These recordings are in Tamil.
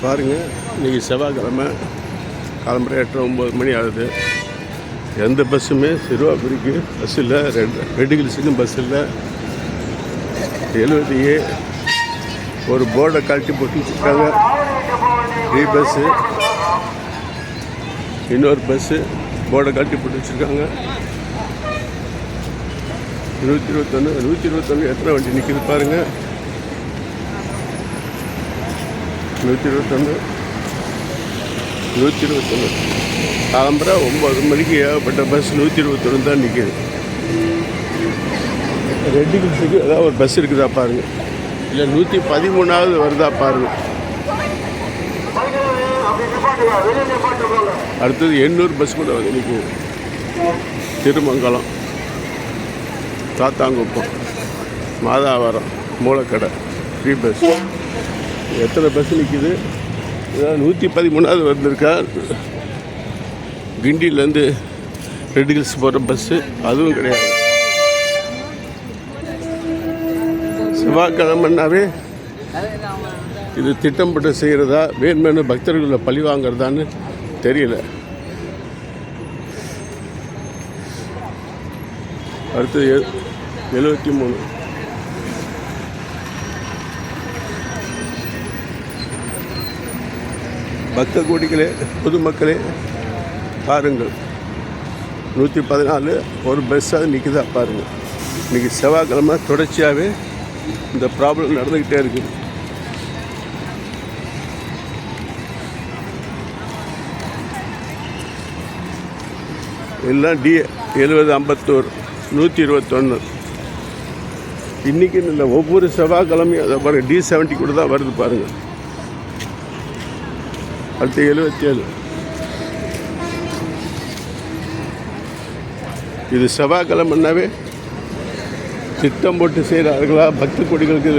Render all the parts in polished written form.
பாருங்கள், இன்றைக்கி செவ்வாய்க்கிழமை காலம்பரை 8-9 மணி ஆகுது. எந்த பஸ்ஸுமே சிறுவாபுரிக்கு பஸ் இல்லை, ரெட் ஹில்ஸுக்கும் பஸ் இல்லை. 70 ஒரு போர்டை கழட்டி போட்டு வச்சுருக்காங்க. ஃப்ரீ பஸ்ஸு, இன்னொரு பஸ்ஸு போர்டை கழட்டி போட்டு வச்சுருக்காங்க. 121 எத்தனை வண்டி நிற்கிது பாருங்கள். 121 காலம்பரை 9 மணிக்கு ஏகப்பட்ட பஸ் 121 தான் நிற்கிது. ரெட் ஹில்ஸுக்கு ஏதாவது ஒரு பஸ் இருக்குதா பாருங்கள், இல்லை 113வது வருதா பாருங்கள். அடுத்தது 800 பஸ் கூட வந்து நிற்கிது. Thirumangalam, Thathankuppam, Madhavaram, Moolakadai free bus. எத்தனை பஸ் நிற்கிது? ஏதாவது 113வது வந்திருக்கா. கிண்டிலேருந்து ரெட் ஹில்ஸ் போகிற பஸ்ஸு அதுவும் கிடையாது. செவ்வாய்க்கிழமைன்னாவே இது திட்டமிட்டு செய்கிறதா, வேண்மென்னு பக்தர்களை பழி வாங்கிறதான்னு தெரியல. அடுத்தது 73. பக்த கோடிகளே, பொதுமக்களே பாருங்கள், 114 ஒரு பஸ்ஸாக நிற்குதா பாருங்கள். இன்றைக்கி செவ்வாய்க்கிழமை தொடர்ச்சியாகவே இந்த ப்ராப்ளம் நடந்துக்கிட்டே இருக்குது. எல்லாம் D70-51 121. இன்றைக்கி இல்லை, ஒவ்வொரு செவ்வாய்க்கிழமையும் அதை பாருங்கள், D70 கூட தான் வருது பாருங்கள். அடுத்து 77. இது செவ்வாய்க்கிழமைன்னாவே திட்டம் போட்டு செய்கிறார்களா பக்த கொடிகளுக்கு?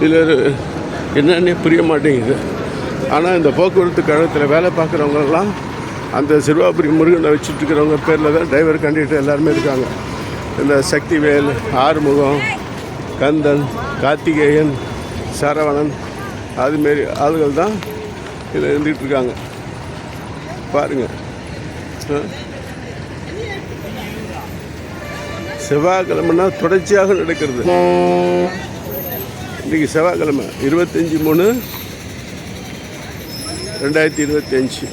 இதில் என்னன்னே புரிய மாட்டேங்குது. ஆனால் இந்த போக்குவரத்து கழகத்தில் வேலை பார்க்குறவங்களெல்லாம் அந்த சிறுவாபுரி முருகனை வச்சுட்ருக்கிறவங்க பேரில் தான் டிரைவர் கண்டக்டர் எல்லாருமே இருக்காங்க. இந்த சக்திவேல், ஆறுமுகம், கந்தன், கார்த்திகேயன், சரவணன், அதுமாரி ஆளுகள் தான் இதில் இருந்துகிட்டு இருக்காங்க பாருங்கள். செவ்வாய்க்கிழமைனா தொடர்ச்சியாக நடக்கிறது. இன்றைக்கி செவ்வாய்க்கிழமை 25/3/2025.